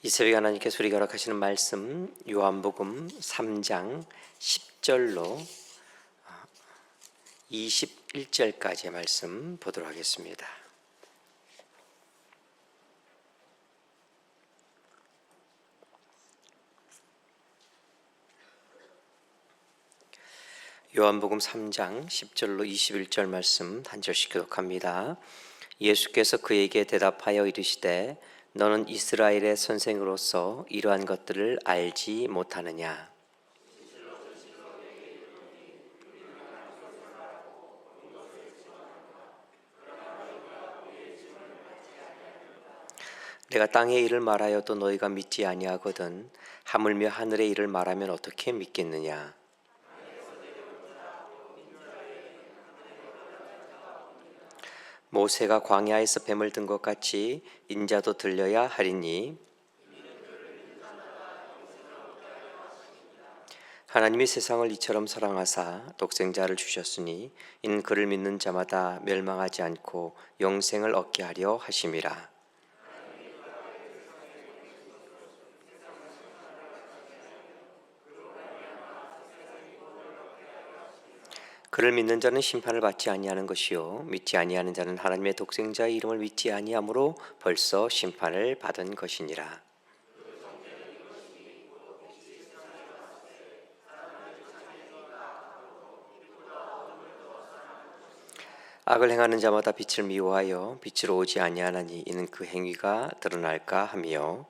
이 새벽에 하나님께서 우리에게 허락하시는 말씀 요한복음 3장 10절로 21절까지의 말씀 보도록 하겠습니다. 요한복음 3장 10절로 21절 말씀 한 절씩 교독합니다. 예수께서 그에게 대답하여 이르시되 너는 이스라엘의 선생으로서 이러한 것들을 알지 못하느냐? 내가 땅의 일을 말하여도 너희가 믿지 아니하거든 하물며 하늘의 일을 말하면 어떻게 믿겠느냐? 모세가 광야에서 뱀을 든 것 같이 인자도 들려야 하리니 하나님이 세상을 이처럼 사랑하사 독생자를 주셨으니 이는 그를 믿는 자마다 멸망하지 않고 영생을 얻게 하려 하심이라. 그를 믿는 자는 심판을 받지 아니하는 것이요 믿지 아니하는 자는 하나님의 독생자의 이름을 믿지 아니하므로 벌써 심판을 받은 것이니라. 악을 행하는 자마다 빛을 미워하여 빛으로 오지 아니하나니 이는 그 행위가 드러날까 하며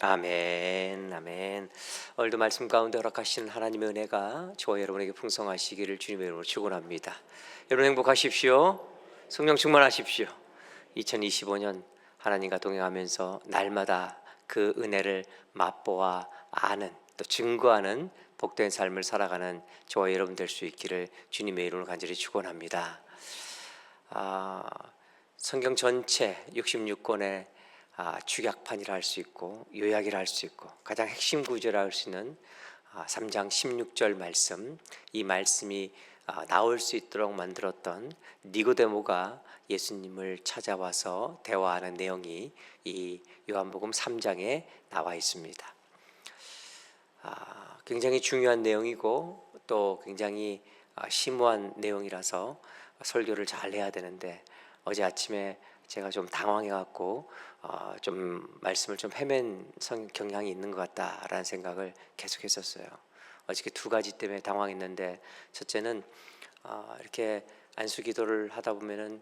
아멘, 아멘. 오늘도 말씀 가운데 허락하시는 하나님의 은혜가 저와 여러분에게 풍성하시기를 주님의 이름으로 축원합니다. 여러분 행복하십시오. 성령 충만하십시오. 2025년 하나님과 동행하면서 날마다 그 은혜를 맛보아 아는 또 증거하는 복된 삶을 살아가는 저와 여러분 될 수 있기를 주님의 이름으로 간절히 축원합니다. 성경 전체 66권의 축약판이라 할 수 있고 요약이라 할 수 있고 가장 핵심 구절이라 할 수 있는 3장 16절 말씀, 이 말씀이 나올 수 있도록 만들었던 니고데모가 예수님을 찾아와서 대화하는 내용이 이 요한복음 3장에 나와 있습니다. 굉장히 중요한 내용이고 또 굉장히 심오한 내용이라서 설교를 잘 해야 되는데 어제 아침에 제가 좀 당황해갖고 좀 말씀을 좀 헤맨 경향이 있는 것 같다라는 생각을 계속했었어요. 어저께 두 가지 때문에 당황했는데, 첫째는 이렇게 안수기도를 하다 보면은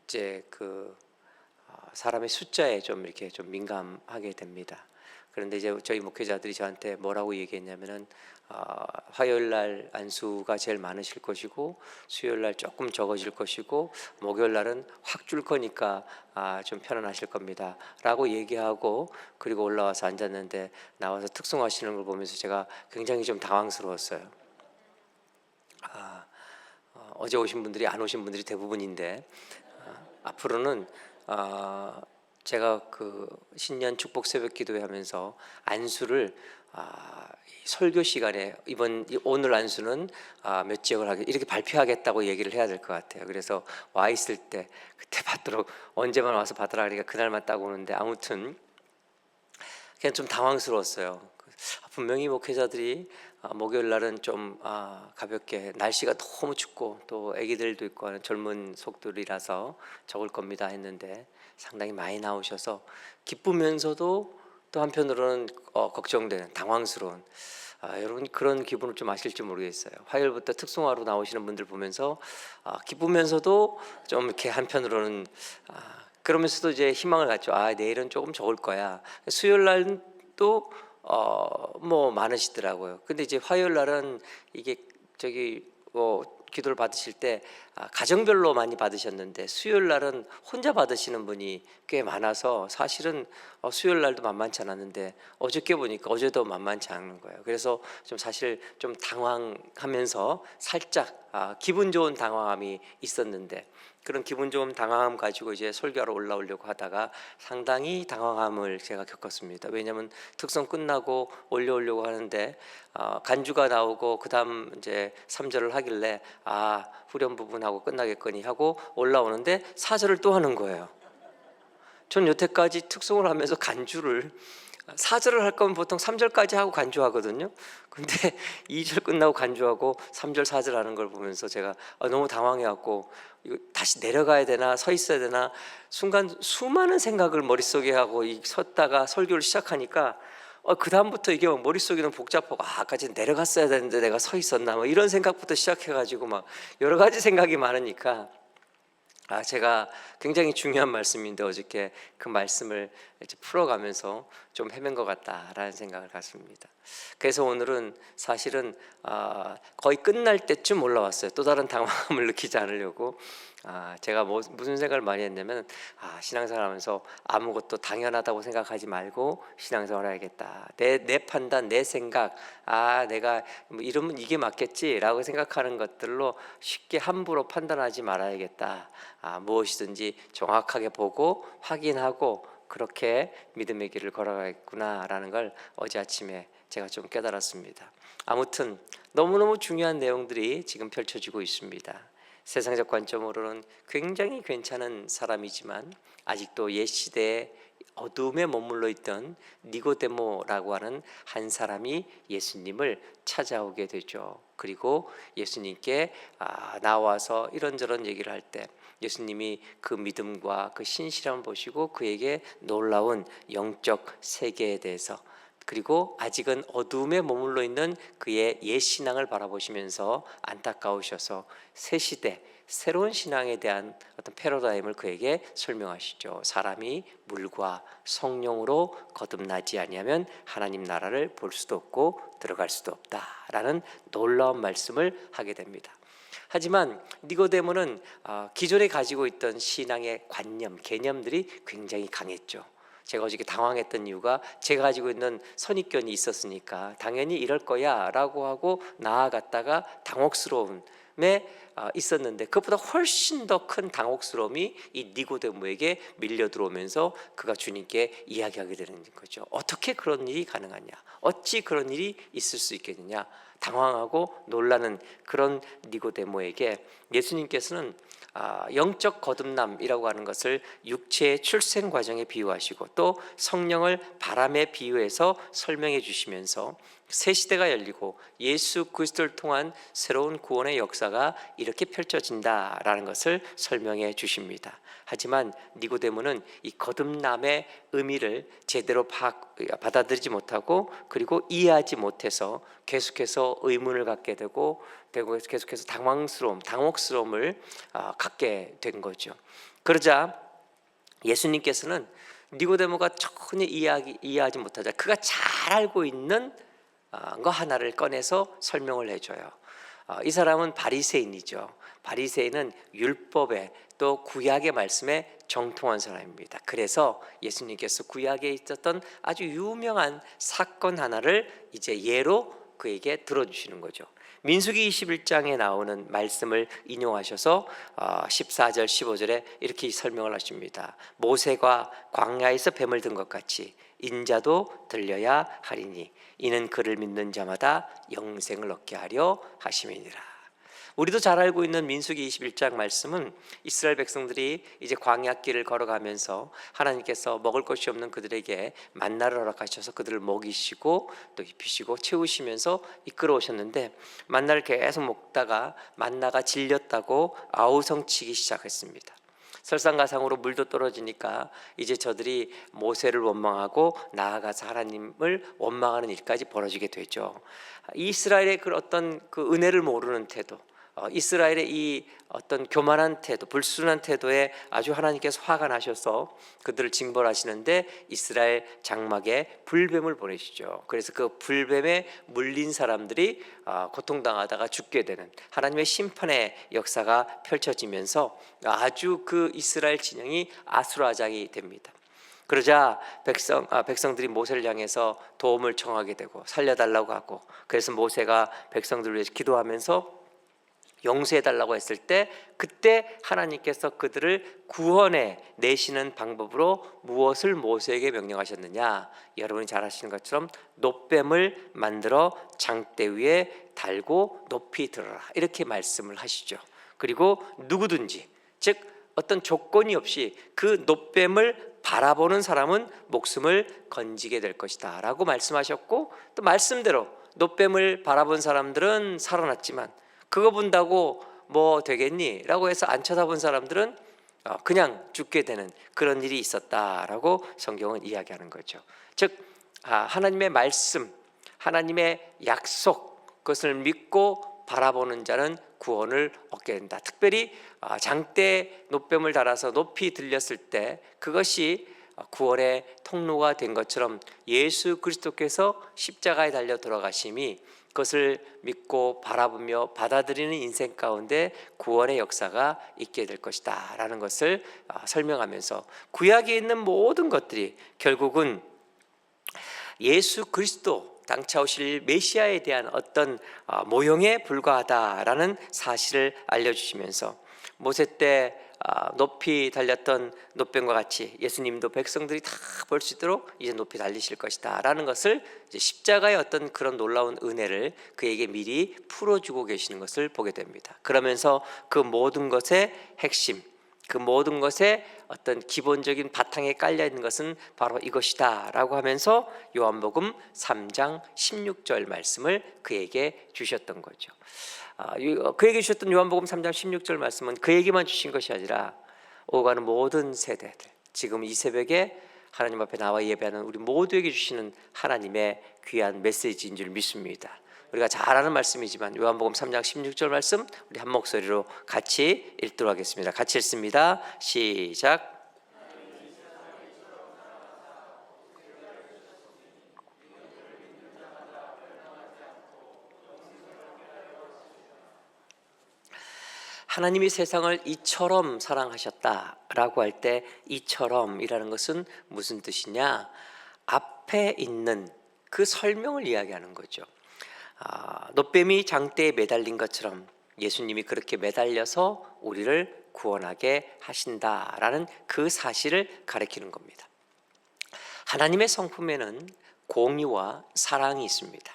이제 그 사람의 숫자에 좀 이렇게 좀 민감하게 됩니다. 그런데 이제 저희 목회자들이 저한테 뭐라고 얘기했냐면은 화요일 날 안수가 제일 많으실 것이고 수요일 날 조금 적어질 것이고 목요일 날은 확 줄 거니까 좀 편안하실 겁니다 라고 얘기하고, 그리고 올라와서 앉았는데 나와서 특송하시는 걸 보면서 제가 굉장히 좀 당황스러웠어요. 어제 오신 분들이 안 오신 분들이 대부분인데 앞으로는 제가 그 신년 축복 새벽 기도회 하면서 안수를 설교 시간에 오늘 안수는 몇 지역을 하게 이렇게 발표하겠다고 얘기를 해야 될 것 같아요. 그래서 와 있을 때 그때 받도록, 언제만 와서 받으라 그러니까 그날만 딱 오는데 아무튼 그냥 좀 당황스러웠어요. 분명히 목회자들이 목요일 날은 좀 가볍게, 날씨가 너무 춥고 또 아기들도 있고 하는 젊은 속들이라서 적을 겁니다 했는데 상당히 많이 나오셔서 기쁘면서도 또 한편으로는 걱정되는, 당황스러운, 여러분 그런 기분을 좀 아실지 모르겠어요. 화요일부터 특송화로 나오시는 분들 보면서 기쁘면서도 좀 이렇게 한편으로는 그러면서도 이제 희망을 갖죠. 내일은 조금 적을 거야. 수요일 날은 또 뭐 많으시더라고요. 근데 이제 화요일 날은 이게 기도를 받으실 때 가정별로 많이 받으셨는데 수요일 날은 혼자 받으시는 분이 꽤 많아서 사실은 수요일 날도 만만치 않았는데 어저께 보니까 어제도 만만치 않은 거예요. 그래서 좀 사실 좀 당황하면서 살짝 기분 좋은 당황함이 있었는데, 그런 기분 좋은 당황함 가지고 이제 설교하러 올라오려고 하다가 상당히 당황함을 제가 겪었습니다. 왜냐하면 특송 끝나고 올려오려고 하는데 간주가 나오고 그다음 이제 3절을 하길래 후렴 부분하고 끝나겠거니 하고 올라오는데 4절을 또 하는 거예요. 전 여태까지 특송을 하면서 간주를 4절을 할 거면 보통 3절까지 하고 간주하거든요. 근데 2절 끝나고 간주하고 3절 4절 하는 걸 보면서 제가 너무 당황해갖고 이거 다시 내려가야 되나 서 있어야 되나 순간 수많은 생각을 머릿속에 하고 섰다가 설교를 시작하니까 그 다음부터 이게 막 머릿속이 너무 복잡하고 아까 전 내려갔어야 되는데 내가 서 있었나 뭐 이런 생각부터 시작해가지고 막 여러 가지 생각이 많으니까 제가 굉장히 중요한 말씀인데 어저께 그 말씀을 이제 풀어가면서 좀 헤맨 것 같다라는 생각을 갖습니다. 그래서 오늘은 사실은 거의 끝날 때쯤 올라왔어요. 또 다른 당황함을 느끼지 않으려고. 제가 무슨 생각을 많이 했냐면 신앙생활 하면서 아무것도 당연하다고 생각하지 말고 신앙생활 해야겠다. 내 판단, 내 생각, 내가 뭐 이러면 이게 맞겠지라고 생각하는 것들로 쉽게 함부로 판단하지 말아야겠다. 무엇이든지 정확하게 보고 확인하고 그렇게 믿음의 길을 걸어가겠구나라는 걸 어제 아침에 제가 좀 깨달았습니다. 아무튼 너무너무 중요한 내용들이 지금 펼쳐지고 있습니다. 세상적 관점으로는 굉장히 괜찮은 사람이지만 아직도 옛 시대에 어둠에 머물러 있던 니고데모라고 하는 한 사람이 예수님을 찾아오게 되죠. 그리고 예수님께 나와서 이런저런 얘기를 할 때 예수님이 그 믿음과 그 신실함을 보시고 그에게 놀라운 영적 세계에 대해서, 그리고 아직은 어둠에 머물러 있는 그의 옛 신앙을 바라보시면서 안타까우셔서 새 시대 새로운 신앙에 대한 어떤 패러다임을 그에게 설명하시죠. 사람이 물과 성령으로 거듭나지 아니하면 하나님 나라를 볼 수도 없고 들어갈 수도 없다라는 놀라운 말씀을 하게 됩니다. 하지만 니고데모는 기존에 가지고 있던 신앙의 관념, 개념들이 굉장히 강했죠. 제가 어저께 당황했던 이유가 제가 가지고 있는 선입견이 있었으니까 당연히 이럴 거야 라고 하고 나아갔다가 당혹스러움에 있었는데, 그것보다 훨씬 더 큰 당혹스러움이 이 니고데모에게 밀려 들어오면서 그가 주님께 이야기하게 되는 거죠. 어떻게 그런 일이 가능하냐, 어찌 그런 일이 있을 수 있겠느냐, 당황하고 놀라는 그런 니고데모에게 예수님께서는 영적 거듭남이라고 하는 것을 육체의 출생 과정에 비유하시고 또 성령을 바람에 비유해서 설명해 주시면서 새 시대가 열리고 예수 그리스도를 통한 새로운 구원의 역사가 이렇게 펼쳐진다라는 것을 설명해 주십니다. 하지만 니고데모는 이 거듭남의 의미를 제대로 받아들이지 못하고 그리고 이해하지 못해서 계속해서 의문을 갖게 되고 계속해서 당혹스러움을 갖게 된 거죠. 그러자 예수님께서는 니고데모가 전혀 이해하지 못하자 그가 잘 알고 있는 거 하나를 꺼내서 설명을 해줘요. 이 사람은 바리새인이죠. 바리새인은 율법에 또 구약의 말씀에 정통한 사람입니다. 그래서 예수님께서 구약에 있었던 아주 유명한 사건 하나를 이제 예로 그에게 들어주시는 거죠. 민수기 21장에 나오는 말씀을 인용하셔서 14절 15절에 이렇게 설명을 하십니다. 모세가 광야에서 뱀을 든 것 같이 인자도 들려야 하리니 이는 그를 믿는 자마다 영생을 얻게 하려 하심이니라. 우리도 잘 알고 있는 민수기 21장 말씀은 이스라엘 백성들이 이제 광야길을 걸어가면서 하나님께서 먹을 것이 없는 그들에게 만나를 허락하셔서 그들을 먹이시고 또 입히시고 채우시면서 이끌어 오셨는데, 만나를 계속 먹다가 만나가 질렸다고 아우성치기 시작했습니다. 설상가상으로 물도 떨어지니까 이제 저들이 모세를 원망하고 나아가서 하나님을 원망하는 일까지 벌어지게 되죠. 이스라엘의 그 어떤 그 은혜를 모르는 태도, 이스라엘의 이 어떤 교만한 태도, 불순한 태도에 아주 하나님께서 화가 나셔서 그들을 징벌하시는데 이스라엘 장막에 불뱀을 보내시죠. 그래서 그 불뱀에 물린 사람들이 고통당하다가 죽게 되는 하나님의 심판의 역사가 펼쳐지면서 아주 그 이스라엘 진영이 아수라장이 됩니다. 그러자 백성들이 모세를 향해서 도움을 청하게 되고 살려달라고 하고, 그래서 모세가 백성들을 위해서 기도하면서 용서해달라고 했을 때, 그때 하나님께서 그들을 구원해 내시는 방법으로 무엇을 모세에게 명령하셨느냐? 여러분이 잘 아시는 것처럼 놋뱀을 만들어 장대 위에 달고 높이 들어라, 이렇게 말씀을 하시죠. 그리고 누구든지, 즉 어떤 조건이 없이 그 놋뱀을 바라보는 사람은 목숨을 건지게 될 것이다 라고 말씀하셨고, 또 말씀대로 놋뱀을 바라본 사람들은 살아났지만 그거 본다고 뭐 되겠니? 라고 해서 안 쳐다본 사람들은 그냥 죽게 되는 그런 일이 있었다라고 성경은 이야기하는 거죠. 즉 하나님의 말씀, 하나님의 약속, 그것을 믿고 바라보는 자는 구원을 얻게 된다. 특별히 장대에 놋뱀을 달아서 높이 들렸을 때 그것이 구원의 통로가 된 것처럼 예수 그리스도께서 십자가에 달려 돌아가심이 그것을 믿고 바라보며 받아들이는 인생 가운데 구원의 역사가 있게 될 것이다 라는 것을 설명하면서, 구약에 있는 모든 것들이 결국은 예수 그리스도 장차 오실 메시아에 대한 어떤 모형에 불과하다라는 사실을 알려주시면서, 모세 때 높이 달렸던 놋뱀과 같이 예수님도 백성들이 다 볼 수 있도록 이제 높이 달리실 것이다 라는 것을, 이제 십자가의 어떤 그런 놀라운 은혜를 그에게 미리 풀어주고 계시는 것을 보게 됩니다. 그러면서 그 모든 것의 핵심, 그 모든 것의 어떤 기본적인 바탕에 깔려 있는 것은 바로 이것이다 라고 하면서 요한복음 3장 16절 말씀을 그에게 주셨던 거죠. 그에게 주셨던 요한복음 3장 16절 말씀은 그에게만 주신 것이 아니라 오가는 모든 세대들, 지금 이 새벽에 하나님 앞에 나와 예배하는 우리 모두에게 주시는 하나님의 귀한 메시지인 줄 믿습니다. 우리가 잘 아는 말씀이지만 요한복음 3장 16절 말씀 우리 한 목소리로 같이 읽도록 하겠습니다. 같이 읽습니다. 시작. 하나님이 세상을 이처럼 사랑하셨다라고 할 때 이처럼이라는 것은 무슨 뜻이냐? 앞에 있는 그 설명을 이야기하는 거죠. 놋뱀이 장대에 매달린 것처럼 예수님이 그렇게 매달려서 우리를 구원하게 하신다라는 그 사실을 가리키는 겁니다. 하나님의 성품에는 공의와 사랑이 있습니다.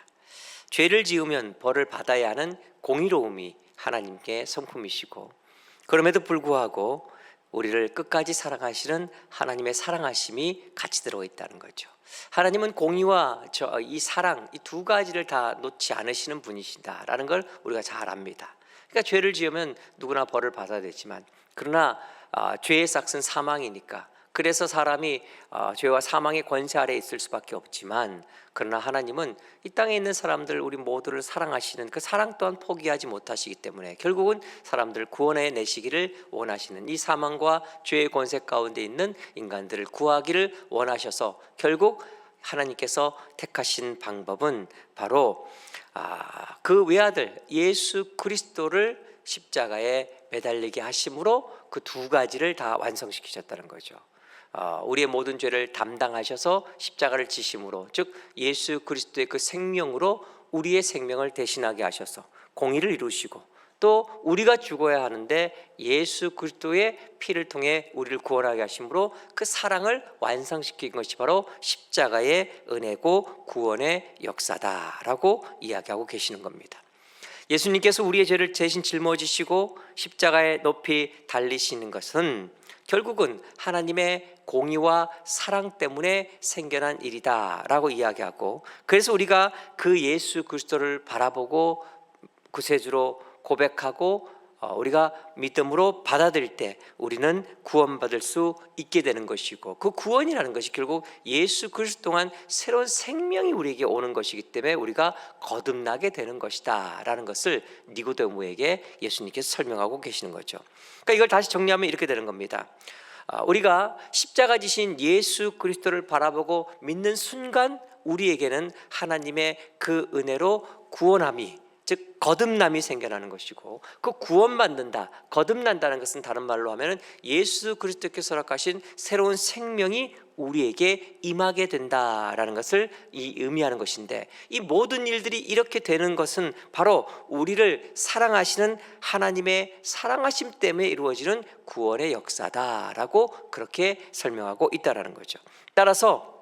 죄를 지으면 벌을 받아야 하는 공의로움이 하나님께 성품이시고, 그럼에도 불구하고 우리를 끝까지 사랑하시는 하나님의 사랑하심이 같이 들어 있다는 거죠. 하나님은 공의와 이 사랑, 이 두 가지를 다 놓지 않으시는 분이시다라는 걸 우리가 잘 압니다. 그러니까 죄를 지으면 누구나 벌을 받아야 되지만, 그러나 죄의 삭은 사망이니까, 그래서 사람이 죄와 사망의 권세 아래에 있을 수밖에 없지만, 그러나 하나님은 이 땅에 있는 사람들 우리 모두를 사랑하시는 그 사랑 또한 포기하지 못하시기 때문에 결국은 사람들 구원해 내시기를 원하시는, 이 사망과 죄의 권세 가운데 있는 인간들을 구하기를 원하셔서 결국 하나님께서 택하신 방법은 바로 그 외아들 예수 그리스도를 십자가에 매달리게 하심으로 그 두 가지를 다 완성시키셨다는 거죠. 우리의 모든 죄를 담당하셔서 십자가를 지심으로, 즉 예수 그리스도의 그 생명으로 우리의 생명을 대신하게 하셔서 공의를 이루시고, 또 우리가 죽어야 하는데 예수 그리스도의 피를 통해 우리를 구원하게 하심으로 그 사랑을 완성시킨 것이 바로 십자가의 은혜고 구원의 역사다라고 이야기하고 계시는 겁니다. 예수님께서 우리의 죄를 대신 짊어지시고 십자가에 높이 달리시는 것은 결국은 하나님의 공의와 사랑 때문에 생겨난 일이다라고 이야기하고, 그래서 우리가 그 예수 그리스도를 바라보고 구세주로 고백하고 우리가 믿음으로 받아들일 때 우리는 구원받을 수 있게 되는 것이고, 그 구원이라는 것이 결국 예수 그리스도 동안 새로운 생명이 우리에게 오는 것이기 때문에 우리가 거듭나게 되는 것이다 라는 것을 니고데모에게 예수님께서 설명하고 계시는 거죠. 그러니까 이걸 다시 정리하면 이렇게 되는 겁니다. 우리가 십자가 지신 예수 그리스도를 바라보고 믿는 순간 우리에게는 하나님의 그 은혜로 구원함이, 즉 거듭남이 생겨나는 것이고, 그 구원받는다, 거듭난다는 것은 다른 말로 하면 예수 그리스도께서 허락하신 새로운 생명이 우리에게 임하게 된다라는 것을 의미하는 것인데, 이 모든 일들이 이렇게 되는 것은 바로 우리를 사랑하시는 하나님의 사랑하심 때문에 이루어지는 구원의 역사다라고 그렇게 설명하고 있다라는 거죠. 따라서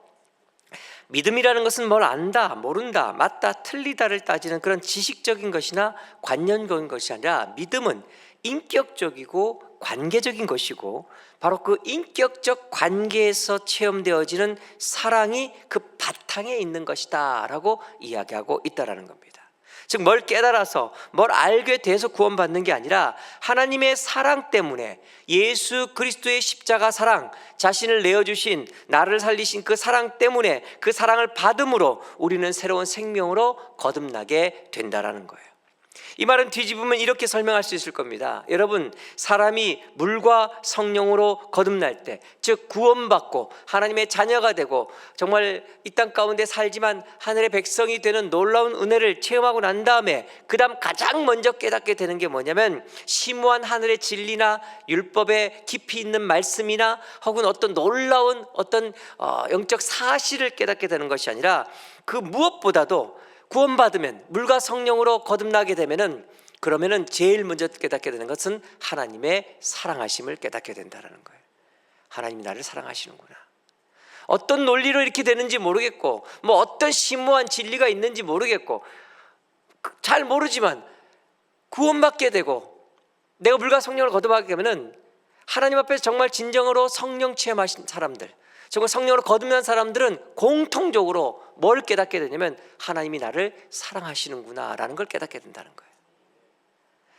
믿음이라는 것은 뭘 안다, 모른다, 맞다, 틀리다를 따지는 그런 지식적인 것이나 관념적인 것이 아니라, 믿음은 인격적이고 관계적인 것이고, 바로 그 인격적 관계에서 체험되어지는 사랑이 그 바탕에 있는 것이다 라고 이야기하고 있다는 겁니다. 즉 뭘 깨달아서 뭘 알게 돼서 구원받는 게 아니라 하나님의 사랑 때문에, 예수 그리스도의 십자가 사랑, 자신을 내어주신, 나를 살리신 그 사랑 때문에, 그 사랑을 받음으로 우리는 새로운 생명으로 거듭나게 된다라는 거예요. 이 말은 뒤집으면 이렇게 설명할 수 있을 겁니다. 여러분, 사람이 물과 성령으로 거듭날 때, 즉 구원받고 하나님의 자녀가 되고 정말 이 땅 가운데 살지만 하늘의 백성이 되는 놀라운 은혜를 체험하고 난 다음에 그 다음 가장 먼저 깨닫게 되는 게 뭐냐면, 심오한 하늘의 진리나 율법에 깊이 있는 말씀이나 혹은 어떤 놀라운 어떤 영적 사실을 깨닫게 되는 것이 아니라, 그 무엇보다도 구원받으면, 물과 성령으로 거듭나게 되면은, 그러면은 제일 먼저 깨닫게 되는 것은 하나님의 사랑하심을 깨닫게 된다는 거예요. 하나님이 나를 사랑하시는구나. 어떤 논리로 이렇게 되는지 모르겠고, 뭐 어떤 심오한 진리가 있는지 모르겠고, 잘 모르지만 구원받게 되고 내가 물과 성령을 거듭하게 되면은, 하나님 앞에서 정말 진정으로 성령 체험하신 사람들, 정말 성령으로 거듭난 사람들은 공통적으로 뭘 깨닫게 되냐면, 하나님이 나를 사랑하시는구나 라는 걸 깨닫게 된다는 거예요.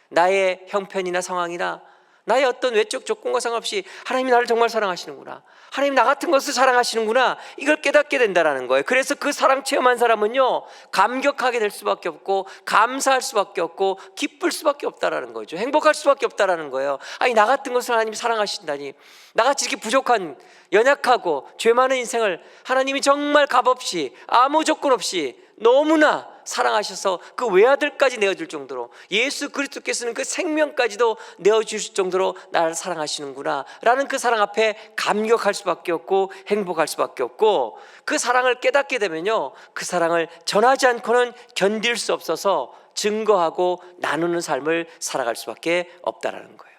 나의 형편이나 상황이나 나의 어떤 외적 조건과 상관없이 하나님이 나를 정말 사랑하시는구나, 하나님 나 같은 것을 사랑하시는구나, 이걸 깨닫게 된다는 거예요. 그래서 그 사랑 체험한 사람은요, 감격하게 될 수밖에 없고, 감사할 수밖에 없고, 기쁠 수밖에 없다라는 거죠. 행복할 수밖에 없다라는 거예요. 아니, 나 같은 것을 하나님이 사랑하신다니, 나같이 이렇게 부족한, 연약하고 죄 많은 인생을 하나님이 정말 값없이, 아무 조건 없이 너무나 사랑하셔서 그 외아들까지 내어줄 정도로, 예수 그리스도께서는 그 생명까지도 내어주실 정도로 나를 사랑하시는구나 라는 그 사랑 앞에 감격할 수밖에 없고, 행복할 수밖에 없고, 그 사랑을 깨닫게 되면요, 그 사랑을 전하지 않고는 견딜 수 없어서 증거하고 나누는 삶을 살아갈 수밖에 없다라는 거예요.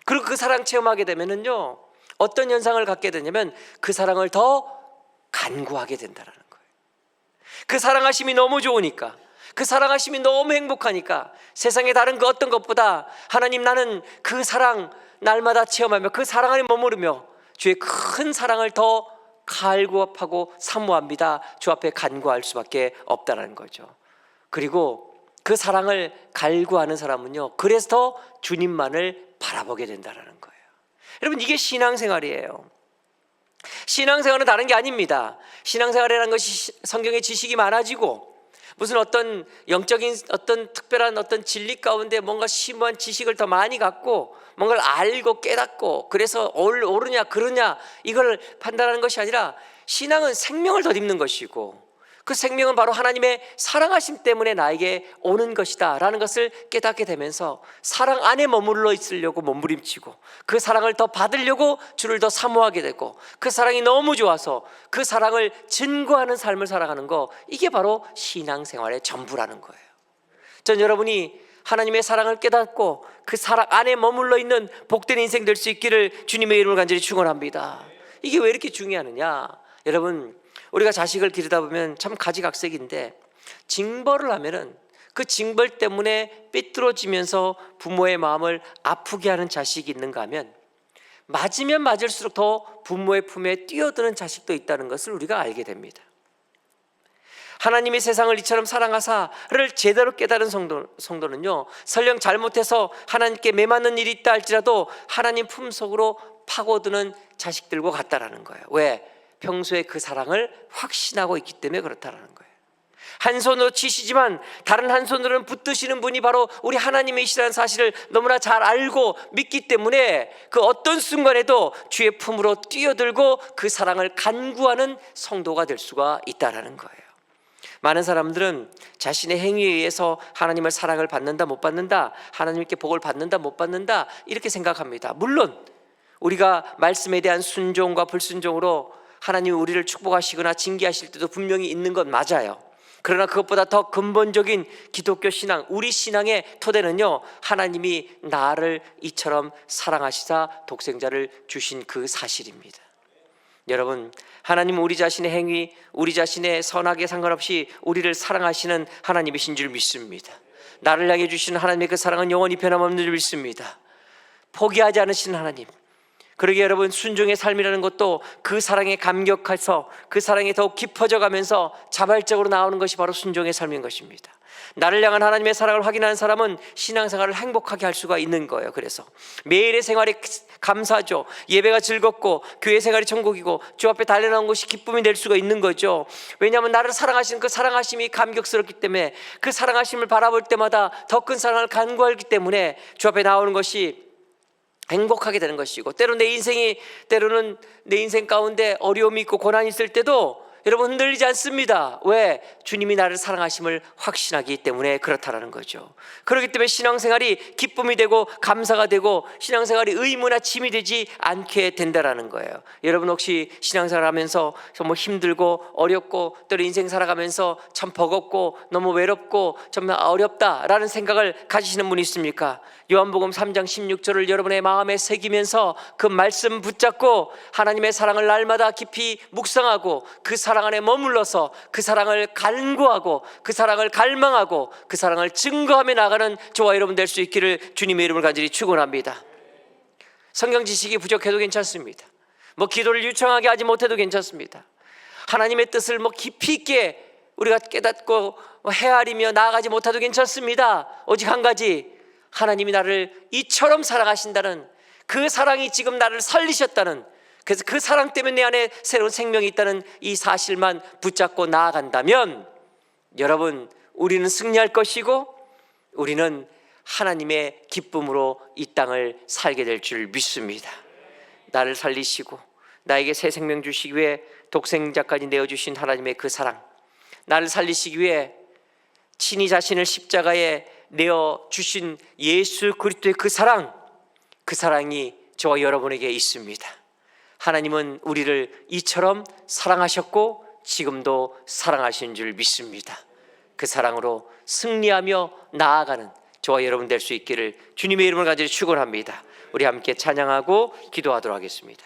그리고 그 사랑 체험하게 되면은요, 어떤 현상을 갖게 되냐면, 그 사랑을 더 간구하게 된다라는 거예요. 그 사랑하심이 너무 좋으니까, 그 사랑하심이 너무 행복하니까, 세상의 다른 그 어떤 것보다 하나님, 나는 그 사랑 날마다 체험하며 그 사랑 안에 머무르며 주의 큰 사랑을 더 갈구하고 사모합니다. 주 앞에 간구할 수밖에 없다는 거죠. 그리고 그 사랑을 갈구하는 사람은요, 그래서 더 주님만을 바라보게 된다는 거예요. 여러분, 이게 신앙생활이에요. 신앙생활은 다른 게 아닙니다. 신앙생활이라는 것이 성경의 지식이 많아지고, 무슨 어떤 영적인 어떤 특별한 어떤 진리 가운데 뭔가 심오한 지식을 더 많이 갖고 뭔가를 알고 깨닫고, 그래서 옳으냐 그르냐 이걸 판단하는 것이 아니라, 신앙은 생명을 덧입는 것이고, 그 생명은 바로 하나님의 사랑하심 때문에 나에게 오는 것이다 라는 것을 깨닫게 되면서, 사랑 안에 머물러 있으려고 몸부림치고, 그 사랑을 더 받으려고 주를 더 사모하게 되고, 그 사랑이 너무 좋아서 그 사랑을 증거하는 삶을 살아가는 거, 이게 바로 신앙생활의 전부라는 거예요. 전 여러분이 하나님의 사랑을 깨닫고 그 사랑 안에 머물러 있는 복된 인생 될 수 있기를 주님의 이름을 간절히 축원합니다. 이게 왜 이렇게 중요하느냐, 여러분, 우리가 자식을 기르다 보면 참 가지각색인데, 징벌을 하면은 그 징벌 때문에 삐뚤어지면서 부모의 마음을 아프게 하는 자식이 있는가 하면, 맞으면 맞을수록 더 부모의 품에 뛰어드는 자식도 있다는 것을 우리가 알게 됩니다. 하나님이 세상을 이처럼 사랑하사를 제대로 깨달은 성도는요, 설령 잘못해서 하나님께 매맞는 일이 있다 할지라도 하나님 품속으로 파고드는 자식들과 같다라는 거예요. 왜? 평소에 그 사랑을 확신하고 있기 때문에 그렇다라는 거예요. 한 손으로 치시지만 다른 한 손으로는 붙드시는 분이 바로 우리 하나님이시라는 사실을 너무나 잘 알고 믿기 때문에 그 어떤 순간에도 주의 품으로 뛰어들고 그 사랑을 간구하는 성도가 될 수가 있다라는 거예요. 많은 사람들은 자신의 행위에 의해서 하나님의 사랑을 받는다 못 받는다, 하나님께 복을 받는다 못 받는다 이렇게 생각합니다. 물론 우리가 말씀에 대한 순종과 불순종으로 하나님이 우리를 축복하시거나 징계하실 때도 분명히 있는 건 맞아요. 그러나 그것보다 더 근본적인 기독교 신앙, 우리 신앙의 토대는요, 하나님이 나를 이처럼 사랑하시사 독생자를 주신 그 사실입니다. 여러분, 하나님은 우리 자신의 행위, 우리 자신의 선악에 상관없이 우리를 사랑하시는 하나님이신 줄 믿습니다. 나를 향해 주시는 하나님의 그 사랑은 영원히 변함없는 줄 믿습니다. 포기하지 않으시는 하나님. 그러기에 여러분, 순종의 삶이라는 것도 그 사랑에 감격해서 그 사랑이 더욱 깊어져 가면서 자발적으로 나오는 것이 바로 순종의 삶인 것입니다. 나를 향한 하나님의 사랑을 확인하는 사람은 신앙생활을 행복하게 할 수가 있는 거예요. 그래서 매일의 생활이 감사죠. 예배가 즐겁고 교회 생활이 천국이고 주 앞에 달려나온 것이 기쁨이 될 수가 있는 거죠. 왜냐하면 나를 사랑하시는 그 사랑하심이 감격스럽기 때문에, 그 사랑하심을 바라볼 때마다 더 큰 사랑을 간구하기 때문에 주 앞에 나오는 것이 행복하게 되는 것이고, 때로는 내 인생 가운데 어려움이 있고 고난이 있을 때도 여러분 흔들리지 않습니다. 왜? 주님이 나를 사랑하심을 확신하기 때문에 그렇다라는 거죠. 그렇기 때문에 신앙생활이 기쁨이 되고 감사가 되고 신앙생활이 의무나 짐이 되지 않게 된다라는 거예요. 여러분 혹시 신앙생활 하면서 정말 힘들고 어렵고 때로 인생 살아가면서 참 버겁고 너무 외롭고 정말 어렵다라는 생각을 가지시는 분이 있습니까? 요한복음 3장 16절을 여러분의 마음에 새기면서 그 말씀 붙잡고 하나님의 사랑을 날마다 깊이 묵상하고 그 사랑 안에 머물러서 그 사랑을 간구하고 그 사랑을 갈망하고 그 사랑을 증거하며 나가는 저와 여러분 될 수 있기를 주님의 이름을 간절히 축원합니다. 성경 지식이 부족해도 괜찮습니다. 기도를 유창하게 하지 못해도 괜찮습니다. 하나님의 뜻을 깊이 있게 우리가 깨닫고 헤아리며 나아가지 못해도 괜찮습니다. 오직 한 가지, 하나님이 나를 이처럼 사랑하신다는 그 사랑이 지금 나를 살리셨다는, 그래서 그 사랑 때문에 내 안에 새로운 생명이 있다는 이 사실만 붙잡고 나아간다면 여러분, 우리는 승리할 것이고 우리는 하나님의 기쁨으로 이 땅을 살게 될 줄 믿습니다. 나를 살리시고 나에게 새 생명 주시기 위해 독생자까지 내어주신 하나님의 그 사랑, 나를 살리시기 위해 친히 자신을 십자가에 내어주신 예수 그리스도의 그 사랑이 저와 여러분에게 있습니다. 하나님은 우리를 이처럼 사랑하셨고 지금도 사랑하시는 줄 믿습니다. 그 사랑으로 승리하며 나아가는 저와 여러분 될 수 있기를 주님의 이름을 가지고 축원합니다. 우리 함께 찬양하고 기도하도록 하겠습니다.